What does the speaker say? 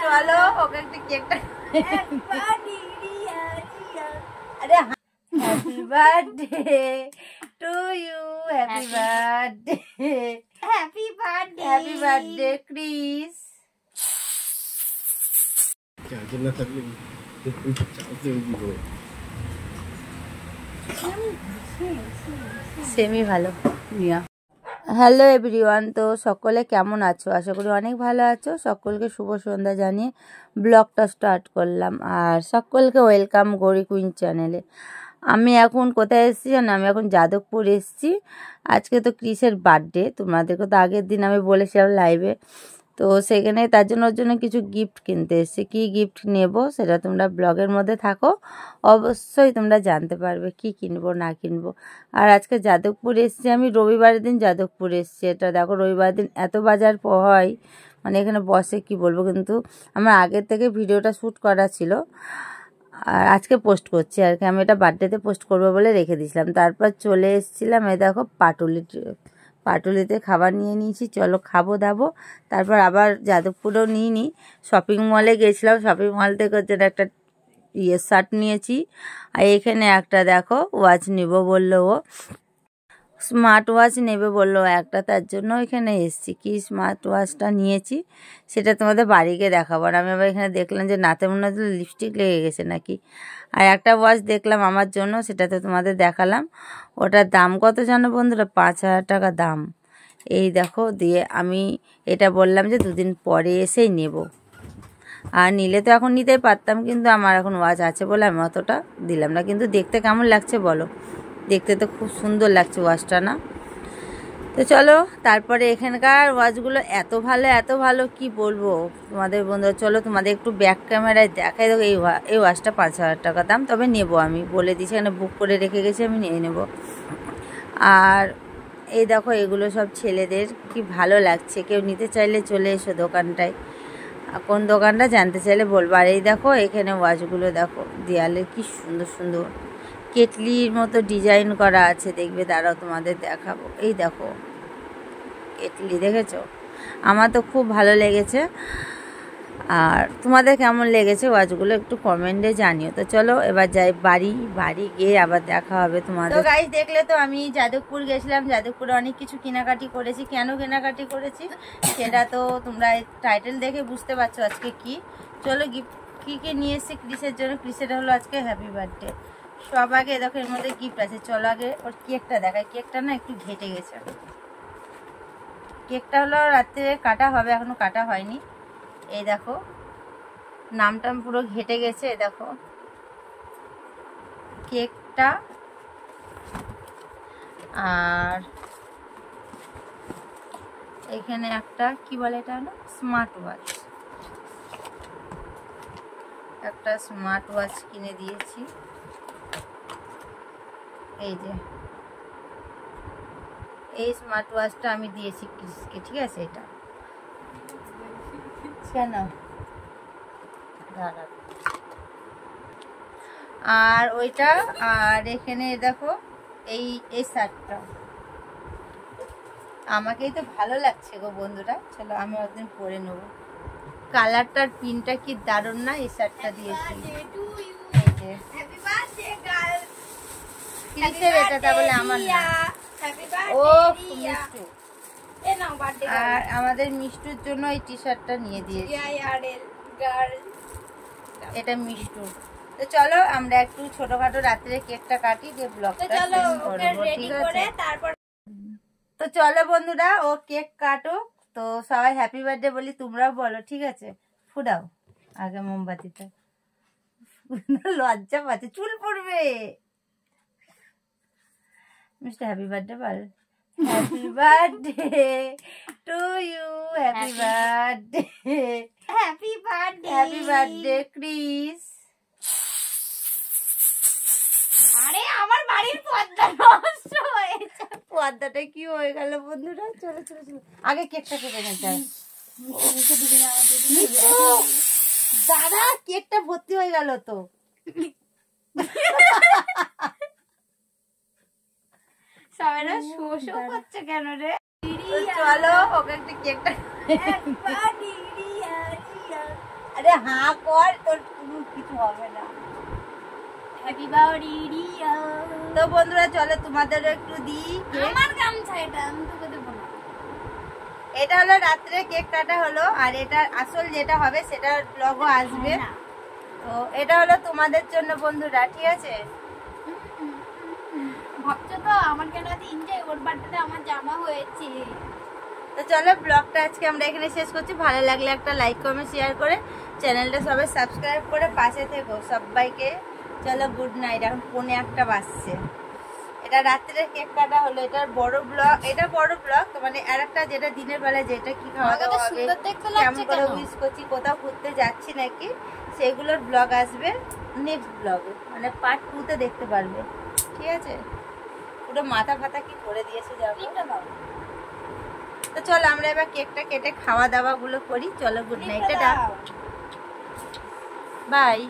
চলো ওকে একটু কেকটা আরে happy birthday to you, happy birthday, happy birthday, happy birthday Chris. সেমি ভালো মিয়া। হ্যালো এভরিওয়ান, তো সকলে কেমন আছো? আশা করি অনেক ভালো আছো। সকলকে শুভ সন্ধ্যা জানিয়ে ব্লগটা স্টার্ট করলাম, আর সকলকে ওয়েলকাম গৌরী কুইন চ্যানেলে। আমি এখন কোথায় এসেছি জানো? আমি এখন যাদবপুর এসেছি। আজকে তো ক্রিসের বার্থডে, তোমাদেরকে তো আগের দিন আমি বলেছিলাম লাইভে। তো সেখানে তার জন্য ওর জন্য কিছু গিফট কিনতে এসেছি। কী গিফট নেব সেটা তোমরা ব্লগের মধ্যে থাকো, অবশ্যই তোমরা জানতে পারবে কি কিনবো না কিনবো। আর আজকে যাদবপুর এসেছি আমি, রবিবারের দিন যাদবপুর এসেছি। এটা দেখো রবিবার দিন এত বাজার হয়, মানে এখানে বসে কি বলবো। কিন্তু আমার আগের থেকে ভিডিওটা শ্যুট করা ছিল, আর আজকে পোস্ট করছি আর কি। আমি এটা বার্থডেতে পোস্ট করবো বলে রেখে দিয়েছিলাম। তারপর চলে এসেছিলাম, এই দেখো পাটুলিতে খাবার নিয়ে নিয়েছি। চলো খাবো দাবো। তারপর আবার যাদবপুরেও নিই শপিং মলে গেছিলাম। শপিং মল থেকে হচ্ছে একটা শার্ট নিয়েছি। আর এখানে একটা দেখো ওয়াচ নিব বললো, ও স্মার্ট ওয়াচ নেবে বললো একটা, তার জন্য এখানে এসেছি। কি স্মার্ট ওয়াচটা নিয়েছি সেটা তোমাদের বাড়িকে দেখাবো। আর আমি আবার এখানে দেখলাম যে নাতে মনে হচ্ছে লিপস্টিক লেগে গেছে নাকি। আর একটা ওয়াচ দেখলাম আমার জন্য, সেটা তো তোমাদের দেখালাম। ওটার দাম কত জানো বন্ধুরা? 5,000 টাকা দাম। এই দেখো, দিয়ে আমি এটা বললাম যে দুদিন পরে এসেই নেব। আর নিলে তো এখন নিতেই পারতাম, কিন্তু আমার এখন ওয়াচ আছে বলে আমি অতটা দিলাম না। কিন্তু দেখতে কেমন লাগছে বলো? দেখতে তো খুব সুন্দর লাগছে ওয়াচটা, না? তো চলো, তারপরে এখানকার ওয়াচগুলো এত ভালো কি বলবো তোমাদের বন্ধুরা। চলো তোমাদের একটু ব্যাক ক্যামেরায় দেখাই। দেখো এই ওয়াচটা 5,000 টাকা দাম, তবে নেব আমি বলে দিয়েছি, এখানে বুক করে রেখে গেছি, আমি নিয়ে নেব। আর এই দেখো এগুলো সব ছেলেদের, কি ভালো লাগছে। কেউ নিতে চাইলে চলে এসো দোকানটায়। কোন দোকানটা জানতে চাইলে বলবো। আর এই দেখো এখানে ওয়াচগুলো দেখো, দেয়ালে কি সুন্দর সুন্দর কেটলির মতো ডিজাইন করা আছে, দেখবে দাঁড়াও তোমাদের দেখাবো। এই দেখো কেটলি, দেখেছো? আমার তো খুব ভালো লেগেছে। আর তোমাদের কেমন লেগেছে ওয়াচগুলো একটু কমেন্টে জানিও। তো চলো এবার যাই বাড়ি গিয়ে আবার দেখা হবে তোমাদের। তো গাইস দেখলে তো আমি যাদবপুর গেছিলাম, যাদবপুরে অনেক কিছু কেনাকাটি করেছি। কেন কেনাকাটি করেছি সেটা তো তোমরা টাইটেল দেখে বুঝতে পারছো আজকে কি। চলো গিফট কি নিয়ে এসেছি ক্রিসের জন্য। ক্রিসের হলো আজকে হ্যাপি বার্থডে। সব আগে দেখো এর মধ্যে গিফট আছে। চলো আগে ওর কেকটা দেখাই। কেকটা না একটু ঘেটে গেছে। কেকটা হলো রাত্রে কাটা হবে, এখনো কাটা হয়নি। এই দেখো নামটা পুরো ঘেটে গেছে। দেখো কেকটা। আর এখানে একটা কি বলে এটা হলো স্মার্ট ওয়াচ। একটা স্মার্ট ওয়াচ কিনে দিয়েছি। এই যে এই স্মার্ট ওয়াচটা আমি দিয়েছি ক্রিসকে, ঠিক আছে? এটা কেন দাঁড়া। আর ওইটা, আর এখানে দেখো এই শার্টটা আমাকেই তো ভালো লাগছে গো বন্ধুরা। চলো আমি একদিন পরে নেবো। কালারটার পিনটা কি দারুণ না? এই শার্টটা দিয়েছি। এটা বলে আমার না। ও মিষ্টু, আর আমাদের মিষ্টুর জন্য এই টি শার্টটা নিয়ে দিয়েছি। এটা মিষ্টু। তো চলো আমরা একটু ছোটখাটো রাত্রে কেকটা কাটি, দিয়ে ব্লগটা করবো, ঠিক আছে? তো চলো বন্ধুরা, ও কেক কাটো। তো সবাই হ্যাপি বার্থডে বলি, তোমরাও বলো, ঠিক আছে? ফুটাও আগে মোমবাতিতে। লজ্জা পাচ্ছে, চুল পড়বে। মিস্টার হ্যাপি বার্থডে বল। Happy birthday to you, happy birthday, happy birthday Chris. আরে আমার বাড়ির পর্দা নষ্ট হয়েছে। পর্দাটা কি হয়ে গেল বন্ধুরা? চলো আগে কেকটা কেটে নিতে হবে। দাদা কেকটা ভর্তি হয়ে গেল তো। সবাইরা শোষো করছে কেন রে? চলো ওকে একটা কেকটা। আরে হাঁ কর, তোর কোনো কিছু হবে না। Happy birthday Riya. তো বন্ধুরা চলো তোমাদেরও একটু দিই। আমার গামছা এটা, আমি তোকে দেবো না। এটা হলো রাত্রে কেক কাটা হলো, আর এটা আসল যেটা হবে সেটা ব্লগও আসবে। তো এটা হলো তোমাদের জন্য বন্ধুরা, ঠিক আছে? ভাবছো তো আমার কেন এনজয়, ওর বার্থডেতে আমার জামা হয়েছে। তো চলো ব্লগটা আজকে আমরা এখানে শেষ করছি। ভালো লাগলে একটা লাইক কমেন্ট শেয়ার করে চ্যানেলটা সবাই সাবস্ক্রাইব করে পাশে থেকো সবাইকে। চলো গুড নাইট। এখন 1:45 বাজছে। এটা রাত্রে কেক কাটা হলো, এটার বড় ব্লগ, এটা বড় ব্লগ। তো মানে আর একটা যেটা দিনের বেলা যেটা কি খাওয়া দাওয়া হবে, কেমন করে উইশ করছি, কোথাও ঘুরতে যাচ্ছি নাকি, সেগুলোর ব্লগ আসবে নেক্সট ব্লগে, মানে পার্ট 2 তে দেখতে পারবে, ঠিক আছে? পুরো মাথা ফাতা কি করে দিয়েছে যাবো। তো চলো আমরা এবার কেকটা কেটে খাওয়া দাওয়া গুলো করি। চলো গুড নাইট, টাটা, বাই।